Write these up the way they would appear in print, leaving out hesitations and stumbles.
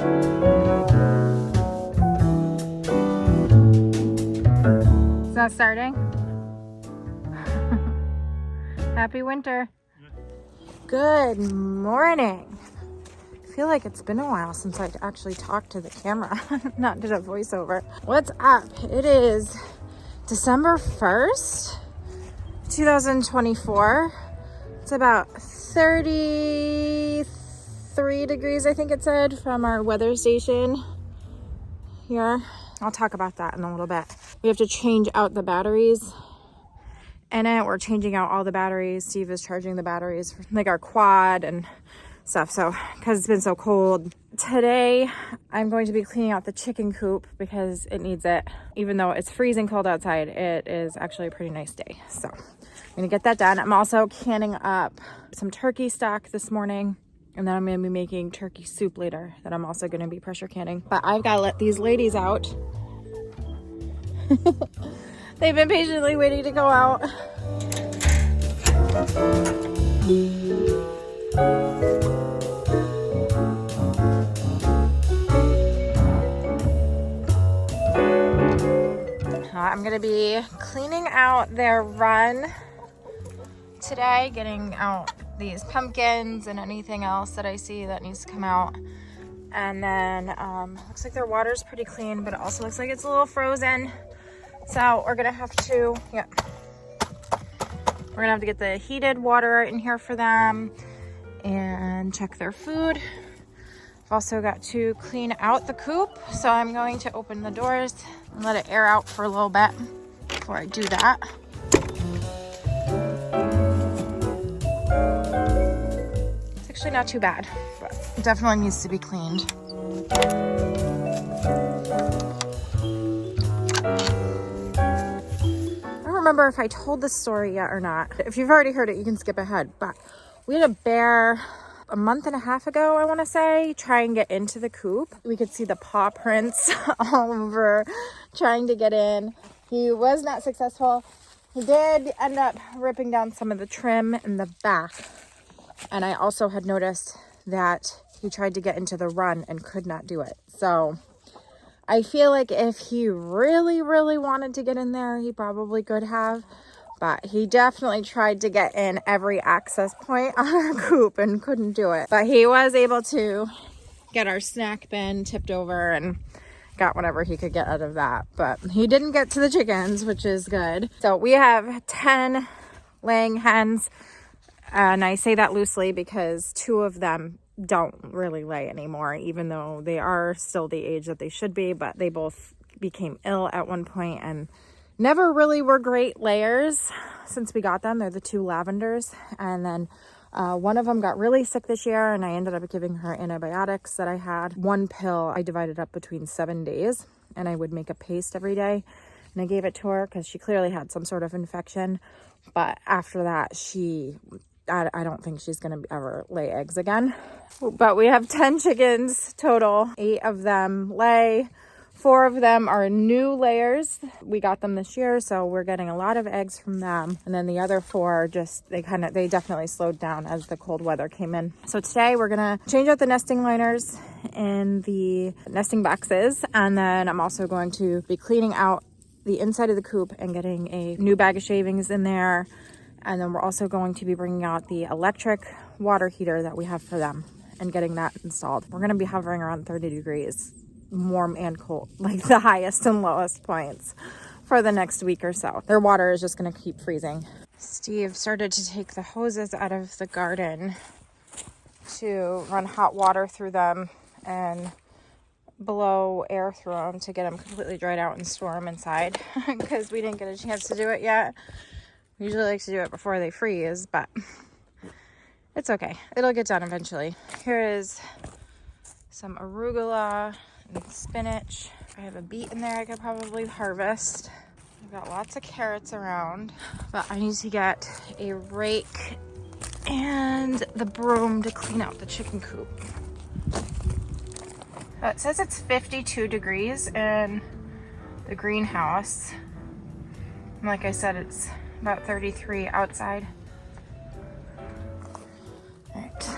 It's not starting? Happy winter. Good morning. I feel like it's been a while since I actually talked to the camera, not did a voiceover. What's up? It is December 1st, 2024. It's about 33 degrees, I think it said, from our weather station here. I'll talk about that in a little bit. We have to change out the batteries in it. We're changing out all the batteries. Steve is charging the batteries for like our quad and stuff. So, because it's been so cold. Today, I'm going to be cleaning out the chicken coop because it needs it. Even though it's freezing cold outside, it is actually a pretty nice day. So, I'm gonna get that done. I'm also canning up some turkey stock this morning. And then I'm gonna be making turkey soup later that I'm also gonna be pressure canning. But I've gotta let these ladies out. They've been patiently waiting to go out. I'm gonna be cleaning out their run today, getting out these pumpkins and anything else that I see that needs to come out. And then looks like their water's pretty clean, but it also looks like it's a little frozen. So we're gonna have to, we're gonna have to get the heated water in here for them and check their food. I've also got to clean out the coop. So I'm going to open the doors and let it air out for a little bit before I do that. It's actually not too bad, but it definitely needs to be cleaned. I don't remember if I told this story yet or not. If you've already heard it, you can skip ahead. But we had a bear a month and a half ago, I want to say, try and get into the coop. We could see the paw prints all over trying to get in. He was not successful. He did end up ripping down some of the trim in the back. And I also had noticed that he tried to get into the run and could not do it. So I feel like if he really, really wanted to get in there, he probably could have. But he definitely tried to get in every access point on our coop and couldn't do it. But he was able to get our snack bin tipped over and got whatever he could get out of that. But he didn't get to the chickens, which is good. So we have 10 laying hens. And I say that loosely because 2 of them don't really lay anymore, even though they are still the age that they should be. But they both became ill at one point and never really were great layers since we got them. They're the 2 lavenders. And then one of them got really sick this year, and I ended up giving her antibiotics that I had. 1 pill I divided up between 7 days, and I would make a paste every day. And I gave it to her because she clearly had some sort of infection. But after that, I don't think she's going to ever lay eggs again. But we have 10 chickens total. 8 of them lay. 4 of them are new layers. We got them this year, so we're getting a lot of eggs from them. And then the other 4 they definitely slowed down as the cold weather came in. So today we're gonna change out the nesting liners in the nesting boxes. And then I'm also going to be cleaning out the inside of the coop and getting a new bag of shavings in there. And then we're also going to be bringing out the electric water heater that we have for them and getting that installed. We're gonna be hovering around 30 degrees. Warm and cold, like the highest and lowest points for the next week or so. Their water is just going to keep freezing. Steve started to take the hoses out of the garden to run hot water through them and blow air through them to get them completely dried out and store them inside because we didn't get a chance to do it yet. We usually like to do it before they freeze, but it's okay. It'll get done eventually. Here is some arugula and spinach. I have a beet in there I could probably harvest. I've got lots of carrots around, but I need to get a rake and the broom to clean out the chicken coop. It says it's 52 degrees in the greenhouse. And like I said, it's about 33 outside. All right.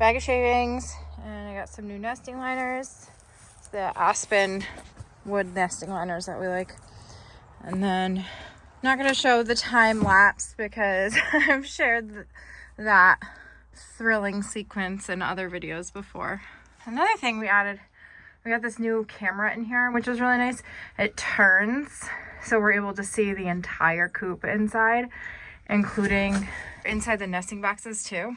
bag of shavings, and I got some new nesting liners. It's the aspen wood nesting liners that we like. And then I'm not going to show the time lapse because I've shared that thrilling sequence in other videos before. Another thing we added, we got this new camera in here, which is really nice. It turns, so we're able to see the entire coop inside, including inside the nesting boxes too.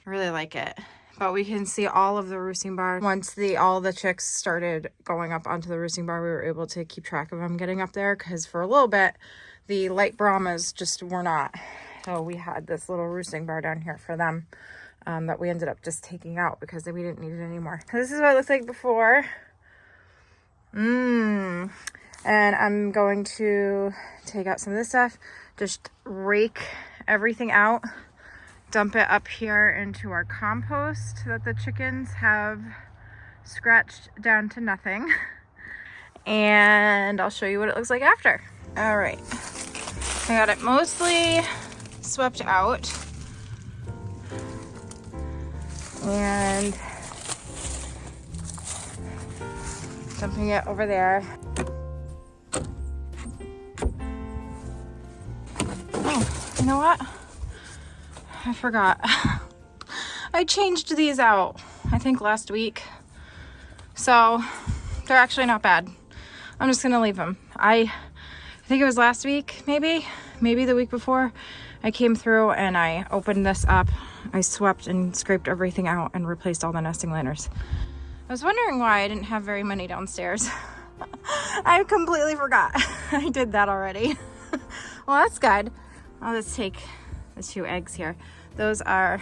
I really like it. But we can see all of the roosting bar. Once all the chicks started going up onto the roosting bar, we were able to keep track of them getting up there, because for a little bit, the light Brahmas just were not. So we had this little roosting bar down here for them that we ended up just taking out because we didn't need it anymore. So this is what it looked like before. And I'm going to take out some of this stuff, just rake everything out, dump it up here into our compost that the chickens have scratched down to nothing. And I'll show you what it looks like after. All right, I got it mostly swept out. And dumping it over there. Oh, you know what? I forgot. I changed these out, I think last week. So they're actually not bad. I'm just gonna leave them. I think it was last week, maybe the week before. I came through and I opened this up. I swept and scraped everything out and replaced all the nesting liners. I was wondering why I didn't have very many downstairs. I completely forgot. I did that already. Well, that's good. I'll just take the 2 eggs here. Those are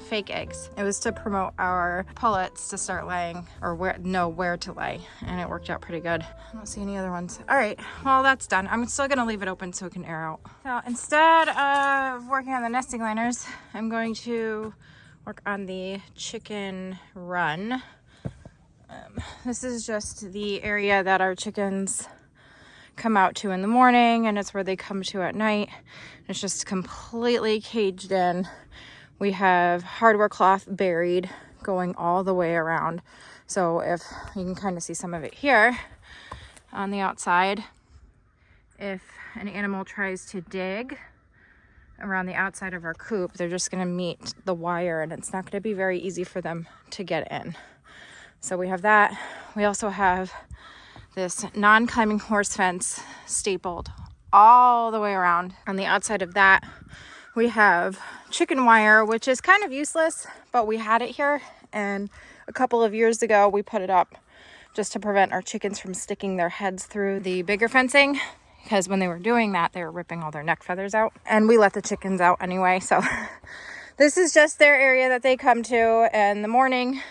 fake eggs. It was to promote our pullets to start laying, or know where to lay, and it worked out pretty good. I don't see any other ones. All right, well, that's done. I'm still gonna leave it open so it can air out. So instead of working on the nesting liners, I'm going to work on the chicken run. This is just the area that our chickens come out to in the morning, and it's where they come to at night. It's just completely caged in. We have hardware cloth buried going all the way around. So if you can kind of see some of it here on the outside, if an animal tries to dig around the outside of our coop, they're just going to meet the wire, and it's not going to be very easy for them to get in. So we have that. We also have this non-climbing horse fence stapled all the way around. On the outside of that, we have chicken wire, which is kind of useless, but we had it here, and a couple of years ago we put it up just to prevent our chickens from sticking their heads through the bigger fencing, because when they were doing that, they were ripping all their neck feathers out, and we let the chickens out anyway. So this is just their area that they come to, and in the morning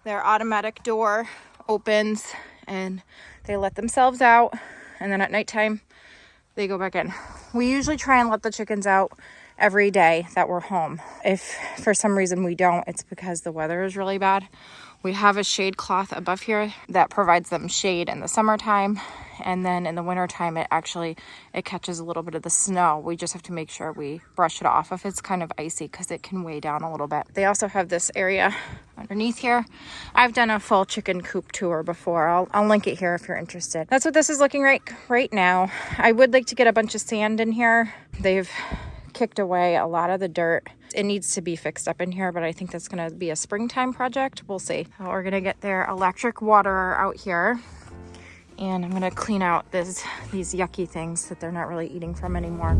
their automatic door opens and they let themselves out, and then at nighttime they go back in. We usually try and let the chickens out every day that we're home. If for some reason we don't, it's because the weather is really bad. We have a shade cloth above here that provides them shade in the summertime, and then in the wintertime it catches a little bit of the snow. We just have to make sure we brush it off if it's kind of icy, because it can weigh down a little bit. They also have this area underneath here. I've done a full chicken coop tour before. I'll link it here if you're interested. That's what this is looking like right now. I would like to get a bunch of sand in here. They've kicked away a lot of the dirt. It needs to be fixed up in here, but I think that's going to be a springtime project. We'll see. So we're going to get their electric water out here, and I'm going to clean out these yucky things that they're not really eating from anymore.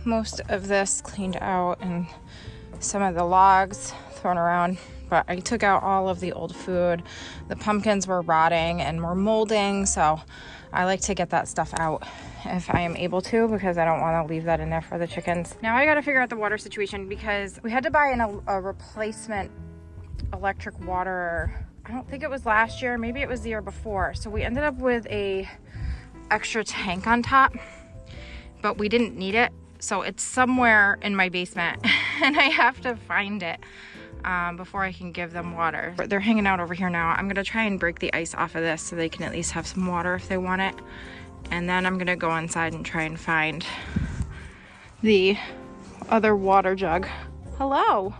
most of this cleaned out and some of the logs thrown around, but I took out all of the old food. The pumpkins were rotting and were molding, so I like to get that stuff out if I am able to, because I don't want to leave that in there for the chickens. Now I got to figure out the water situation, because we had to buy a replacement electric water. I don't think it was last year, maybe it was the year before. So we ended up with a extra tank on top, but we didn't need it. So it's somewhere in my basement and I have to find it before I can give them water. They're hanging out over here now. I'm gonna try and break the ice off of this so they can at least have some water if they want it. And then I'm gonna go inside and try and find the other water jug. Hello.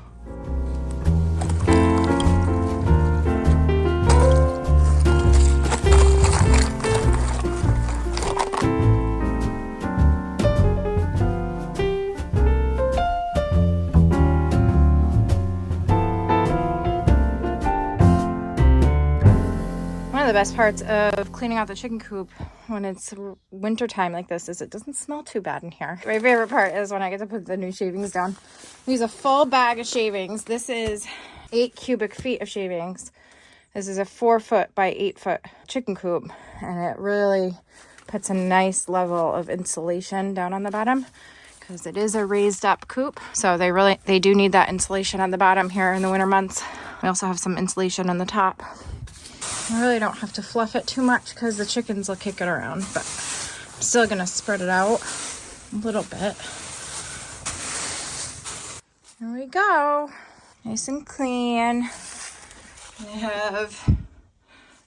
One of the best parts of cleaning out the chicken coop when it's winter time like this is it doesn't smell too bad in here. My favorite part is when I get to put the new shavings down. I use a full bag of shavings. This is 8 cubic feet of shavings. This is a 4 foot by 8 foot chicken coop, and it really puts a nice level of insulation down on the bottom, because it is a raised up coop. So they do need that insulation on the bottom here in the winter months. We also have some insulation on the top. I really don't have to fluff it too much because the chickens will kick it around, but I'm still gonna spread it out a little bit. There we go. Nice and clean. I have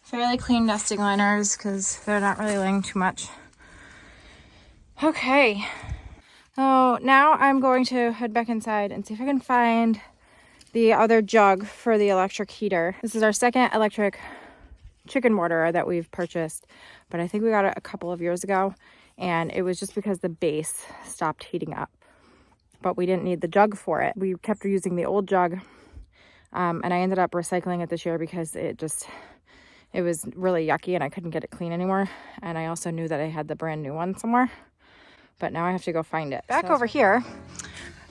fairly clean nesting liners because they're not really laying too much. Okay. So now I'm going to head back inside and see if I can find the other jug for the electric heater. This is our second electric chicken waterer that we've purchased, but I think we got it a couple of years ago, and it was just because the base stopped heating up, but we didn't need the jug for it. We kept using the old jug, and I ended up recycling it this year because it was really yucky and I couldn't get it clean anymore. And I also knew that I had the brand new one somewhere, but now I have to go find it. Back over here,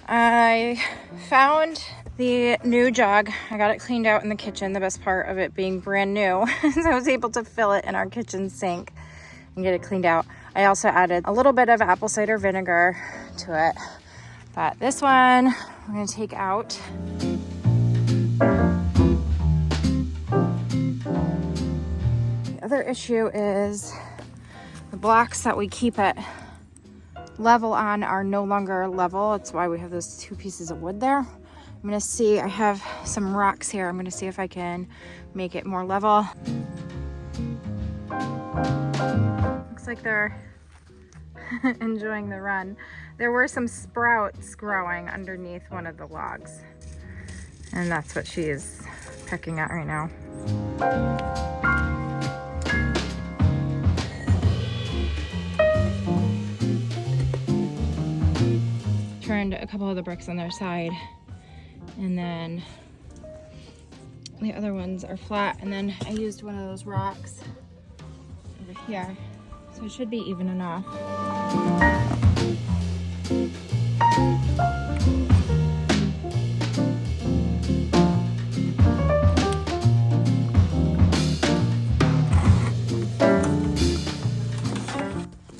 I found the new jug. I got it cleaned out in the kitchen, the best part of it being brand new. So I was able to fill it in our kitchen sink and get it cleaned out. I also added a little bit of apple cider vinegar to it. But this one I'm gonna take out. The other issue is the blocks that we keep it level on are no longer level. That's why we have those 2 pieces of wood there. I'm gonna see, I have some rocks here. I'm gonna see if I can make it more level. Looks like they're enjoying the run. There were some sprouts growing underneath one of the logs, and that's what she is pecking at right now. Turned a couple of the bricks on their side, and then the other ones are flat, and then I used one of those rocks over here, so it should be even enough.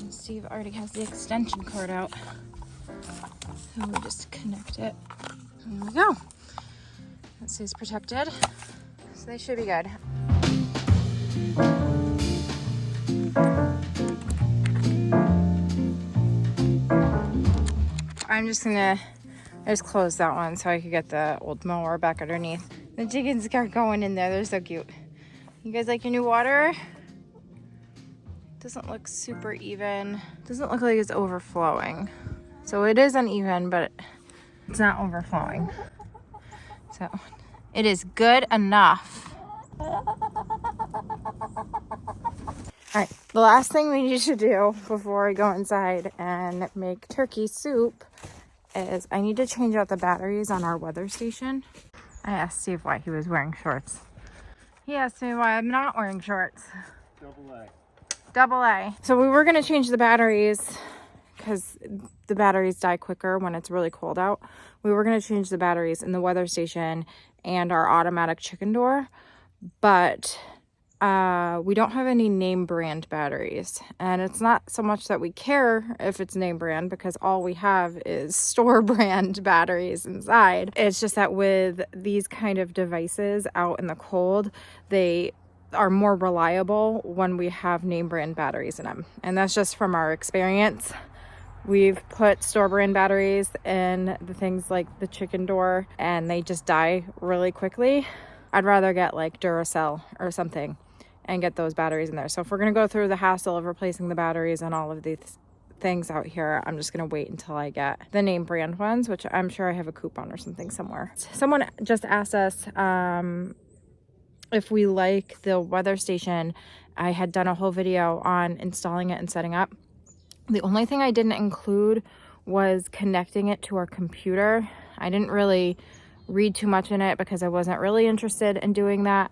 Steve already has the extension cord out. So we just connect it. There we go. That stays protected. So they should be good. I just close that one so I could get the old mower back underneath. The chickens are going in there. They're so cute. You guys like your new water? Doesn't look super even. Doesn't look like it's overflowing. So it is uneven, but it's not overflowing. So it is good enough. All right, the last thing we need to do before we go inside and make turkey soup is I need to change out the batteries on our weather station. I asked Steve why he was wearing shorts. He asked me why I'm not wearing shorts. Double A. Double A. So we were gonna change the batteries because the batteries die quicker when it's really cold out. We were going to change the batteries in the weather station and our automatic chicken door, but we don't have any name brand batteries, and it's not so much that we care if it's name brand because all we have is store brand batteries inside. It's just that with these kind of devices out in the cold, they are more reliable when we have name brand batteries in them, and that's just from our experience. We've put store brand batteries in the things like the chicken door and they just die really quickly. I'd rather get like Duracell or something and get those batteries in there. So if we're going to go through the hassle of replacing the batteries and all of these things out here, I'm just going to wait until I get the name brand ones, which I'm sure I have a coupon or something somewhere. Someone just asked us if we like the weather station. I had done a whole video on installing it and setting up. The only thing I didn't include was connecting it to our computer. I didn't really read too much in it because I wasn't really interested in doing that.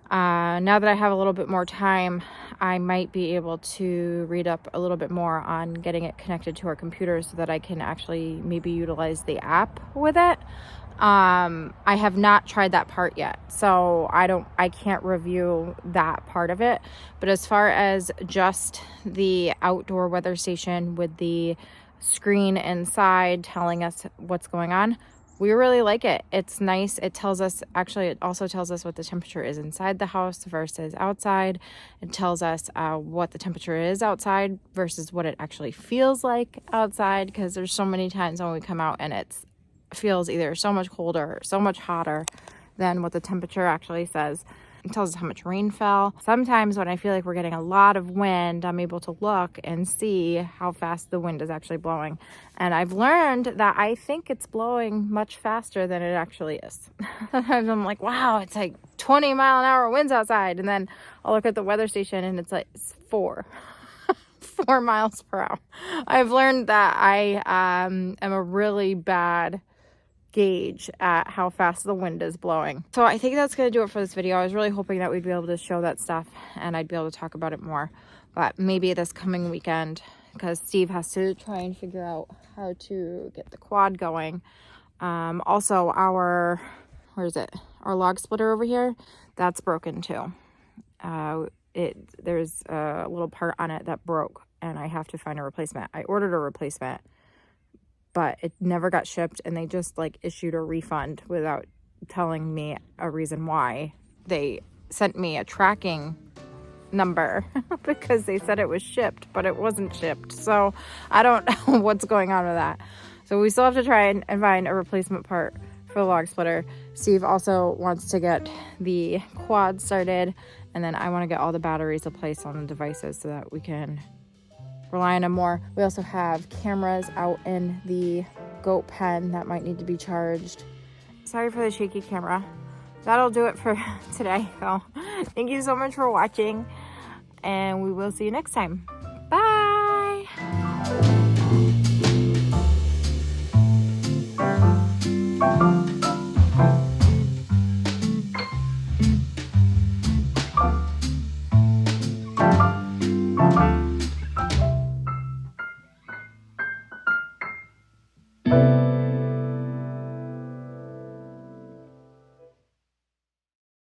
Now that I have a little bit more time, I might be able to read up a little bit more on getting it connected to our computer so that I can actually maybe utilize the app with it. I have not tried that part yet, so I can't review that part of it. But as far as just the outdoor weather station with the screen inside telling us what's going on, we really like it. It's nice. It tells us, actually, it also tells us what the temperature is inside the house versus outside. It tells us what the temperature is outside versus what it actually feels like outside, because there's so many times when we come out and it feels either so much colder or so much hotter than what the temperature actually says. It tells us how much rain fell. Sometimes when I feel like we're getting a lot of wind, I'm able to look and see how fast the wind is actually blowing. And I've learned that I think it's blowing much faster than it actually is. I'm like, wow, it's like 20-mile-an-hour winds outside. And then I'll look at the weather station and it's like, it's 4 miles per hour. I've learned that I am a really bad gauge at how fast the wind is blowing. So I think that's going to do it for this video. I was really hoping that we'd be able to show that stuff and I'd be able to talk about it more, but maybe this coming weekend, because Steve has to try and figure out how to get the quad going. Also our log splitter over here, that's broken too. There's a little part on it that broke and I have to find a replacement. I ordered a replacement, but it never got shipped, and they just like issued a refund without telling me a reason why. They sent me a tracking number because they said it was shipped, but it wasn't shipped. So I don't know what's going on with that. So we still have to try and find a replacement part for the log splitter. Steve also wants to get the quad started, and then I want to get all the batteries replaced on the devices so that we can rely on them more. We also have cameras out in the goat pen that might need to be charged. Sorry for the shaky camera. That'll do it for today. So thank you so much for watching, and we will see you next time. Bye.